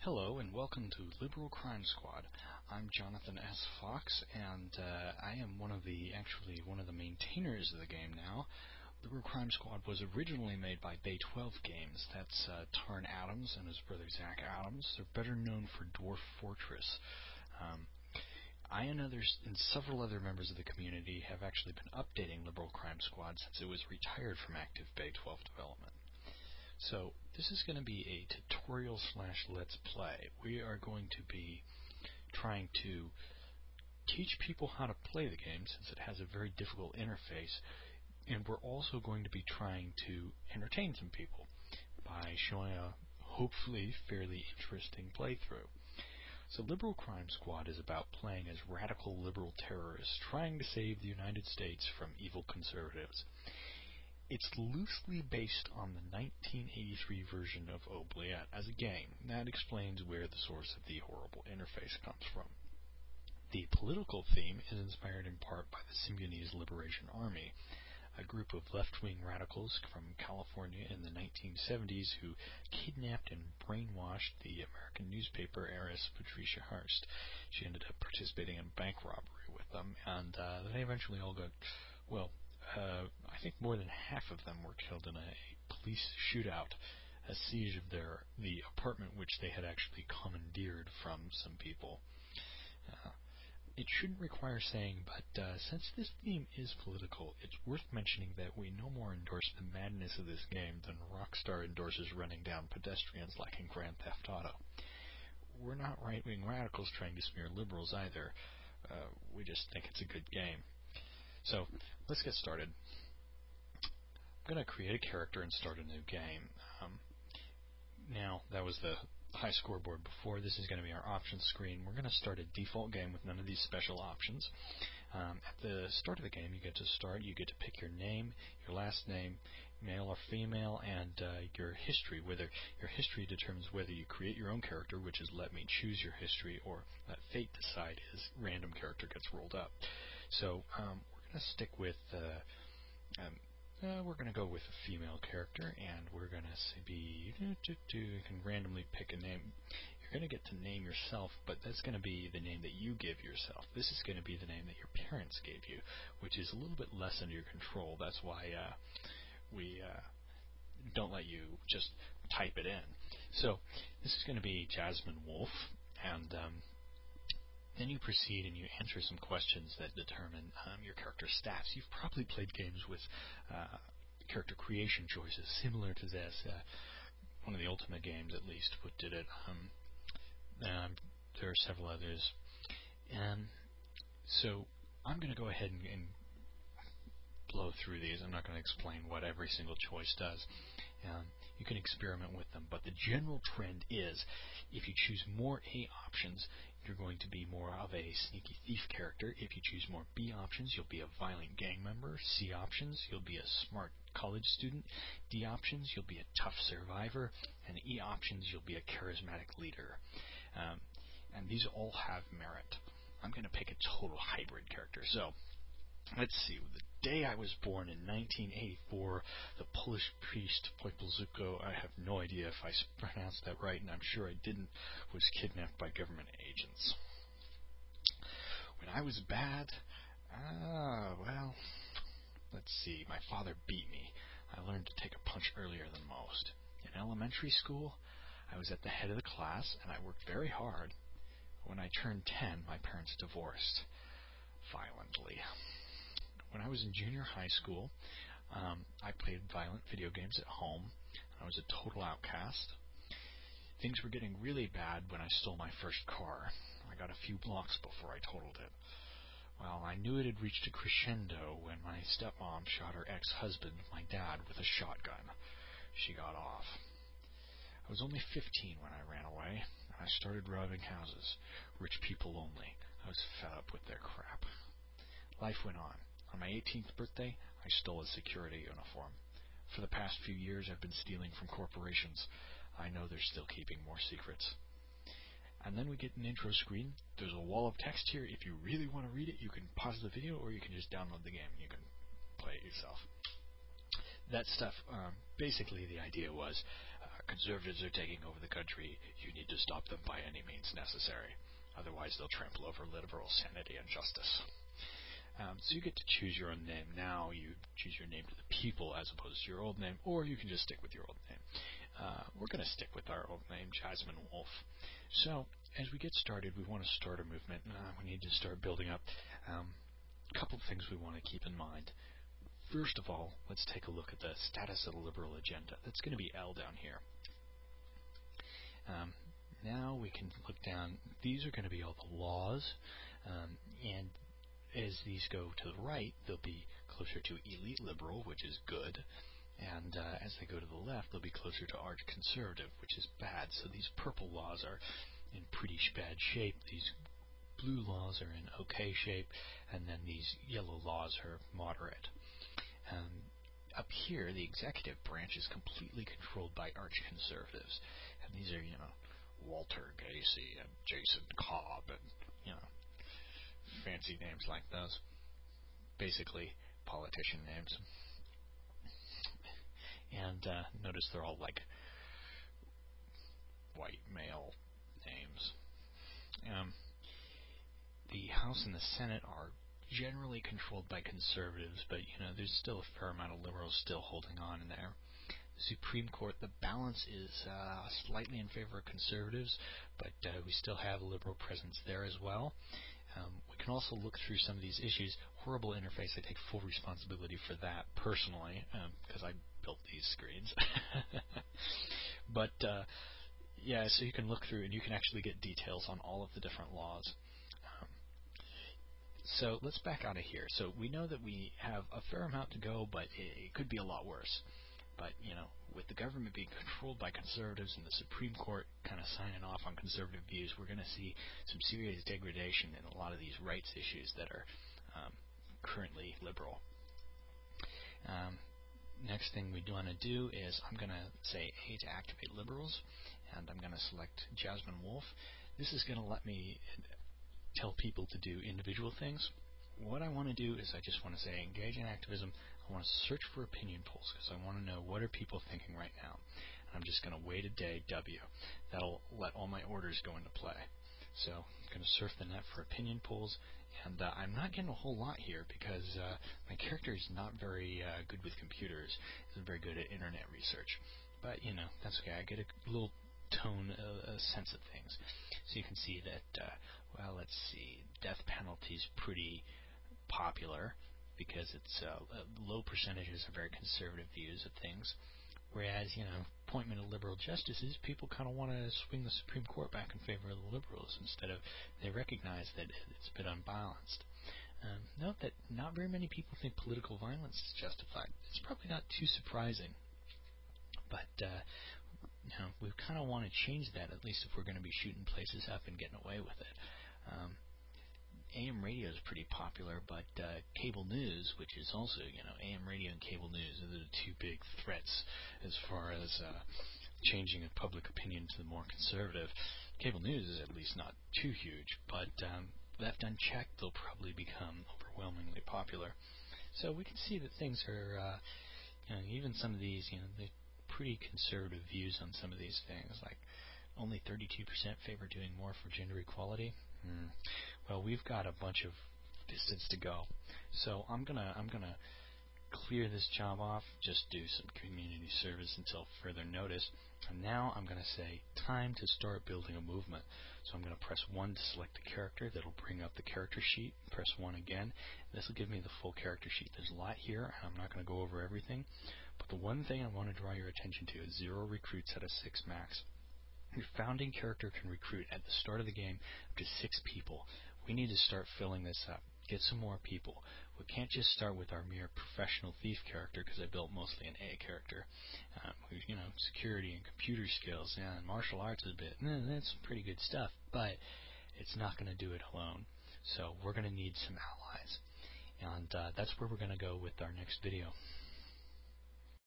Hello and welcome to Liberal Crime Squad. I'm Jonathan S. Fox, and I am one of the maintainers of the game now. Liberal Crime Squad was originally made by Bay 12 Games. That's Tarn Adams and his brother Zach Adams. They're better known for Dwarf Fortress. I and several other members of the community have actually been updating Liberal Crime Squad since it was retired from active Bay 12 development. So this is going to be a tutorial / let's play. We are going to be trying to teach people how to play the game since it has a very difficult interface, and we're also going to be trying to entertain some people by showing a hopefully fairly interesting playthrough. So Liberal Crime Squad is about playing as radical liberal terrorists trying to save the United States from evil conservatives. It's loosely based on the 1983 version of Oubliette as a game. That explains where the source of the horrible interface comes from. The political theme is inspired in part by the Symbionese Liberation Army, a group of left-wing radicals from California in the 1970s who kidnapped and brainwashed the American newspaper heiress Patricia Hearst. She ended up participating in bank robbery with them, and they eventually all got, I think more than half of them were killed in a police shootout, a siege of the apartment which they had actually commandeered from some people. It shouldn't require saying, but since this theme is political, it's worth mentioning that we no more endorse the madness of this game than Rockstar endorses running down pedestrians like in Grand Theft Auto. We're not right-wing radicals trying to smear liberals either. We just think it's a good game. So, let's get started. I'm going to create a character and start a new game. Now, that was the high scoreboard before. This is going to be our options screen. We're going to start a default game with none of these special options. At the start of the game, you get to pick your name, your last name, male or female, and your history. Whether your history determines whether you create your own character, which is let me choose your history, or let fate decide is random character gets rolled up. So we're going to stick with we're going to go with a female character, and we're going to be you can randomly pick a name. You're going to get to name yourself, but that's going to be the name that you give yourself. This is going to be the name that your parents gave you, which is a little bit less under your control. That's why we don't let you just type it in. So this is going to be Jasmine Wolf, and then you proceed and you answer some questions that determine your character's stats. You've probably played games with character creation choices similar to this. One of the Ultimate games, at least, did it. There are several others. So I'm going to go ahead and blow through these. I'm not going to explain what every single choice does. You can experiment with them, but the general trend is if you choose more A options, you're going to be more of a sneaky thief character. If you choose more B options, you'll be a violent gang member. C options, you'll be a smart college student. D options, you'll be a tough survivor. And E options, you'll be a charismatic leader. And these all have merit. I'm going to pick a total hybrid character. So, let's see. The day I was born in 1984, the Polish priest Poipolzuko, I have no idea if I pronounced that right, and I'm sure I didn't, was kidnapped by government agents. When I was bad, let's see. My father beat me. I learned to take a punch earlier than most. In elementary school, I was at the head of the class, and I worked very hard. When I turned 10, my parents divorced violently. When I was in junior high school, I played violent video games at home. I was a total outcast. Things were getting really bad when I stole my first car. I got a few blocks before I totaled it. Well, I knew it had reached a crescendo when my stepmom shot her ex-husband, my dad, with a shotgun. She got off. I was only 15 when I ran away, and I started robbing houses. Rich people only. I was fed up with their crap. Life went on. On my 18th birthday, I stole a security uniform. For the past few years, I've been stealing from corporations. I know they're still keeping more secrets. And then we get an intro screen. There's a wall of text here. If you really want to read it, you can pause the video, or you can just download the game and you can play it yourself. That stuff, basically the idea was conservatives are taking over the country. You need to stop them by any means necessary. Otherwise, they'll trample over liberal sanity and justice. So you get to choose your own name. Now you choose your name to the people as opposed to your old name, or you can just stick with your old name. We're going to stick with our old name, Jasmine Wolf. So as we get started, we want to start a movement. We need to start building up a couple things we want to keep in mind. First of all, let's take a look at the status of the liberal agenda. That's going to be L down here. Now we can look down. These are going to be all the laws, and as these go to the right, they'll be closer to elite liberal, which is good, and as they go to the left, they'll be closer to arch conservative, which is bad. So these purple laws are in pretty bad shape. These blue laws are in okay shape, and then these yellow laws are moderate. Up here, the executive branch is completely controlled by arch conservatives, and these are, Walter Gacy and Jason Cobb and, fancy names like those. Basically, politician names. And notice they're all like white male names. The House and the Senate are generally controlled by conservatives, but there's still a fair amount of liberals still holding on in there. The Supreme Court, the balance is slightly in favor of conservatives, but we still have a liberal presence there as well. We can also look through some of these issues. Horrible interface, I take full responsibility for that personally, because I built these screens. But so you can look through and you can actually get details on all of the different laws. So let's back out of here. So we know that we have a fair amount to go, but it could be a lot worse. But, with the government being controlled by conservatives and the Supreme Court kind of signing off on conservative views, we're going to see some serious degradation in a lot of these rights issues that are currently liberal. Next thing we want to do is I'm going to say A to activate liberals, and I'm going to select Jasmine Wolf. This is going to let me tell people to do individual things. What I want to do is I just want to say engage in activism. I want to search for opinion polls because I want to know what are people thinking right now. And I'm just going to wait a day, W. That'll let all my orders go into play. So I'm going to surf the net for opinion polls, and I'm not getting a whole lot here because my character is not very good with computers. Isn't very good at internet research. But, that's okay. I get a little tone, a sense of things. So you can see that, let's see, death penalty is pretty popular because it's low percentages of very conservative views of things. Whereas, appointment of liberal justices, people kind of want to swing the Supreme Court back in favor of the liberals instead of they recognize that it's a bit unbalanced. Note that not very many people think political violence is justified. It's probably not too surprising. But, we kind of want to change that, at least if we're going to be shooting places up and getting away with it. AM radio is pretty popular, but cable news, which is also, AM radio and cable news are the two big threats as far as changing of public opinion to the more conservative. Cable news is at least not too huge, but left unchecked, they'll probably become overwhelmingly popular. So we can see that things are, even some of these, they're pretty conservative views on some of these things, like only 32% favor doing more for gender equality. Well, we've got a bunch of distance to go, so I'm gonna clear this job off, just do some community service until further notice, and now I'm gonna say time to start building a movement. So I'm gonna press 1 to select a character. That'll bring up the character sheet. Press 1 again. This will give me the full character sheet. There's a lot here, and I'm not gonna go over everything, but the one thing I want to draw your attention to is 0 recruits out of 6 max. Your founding character can recruit at the start of the game up to 6 people. We need to start filling this up. Get some more people. We can't just start with our mere professional thief character because I built mostly an A character. Security and computer skills and martial arts a bit. That's pretty good stuff, but it's not going to do it alone. So we're going to need some allies. And that's where we're going to go with our next video.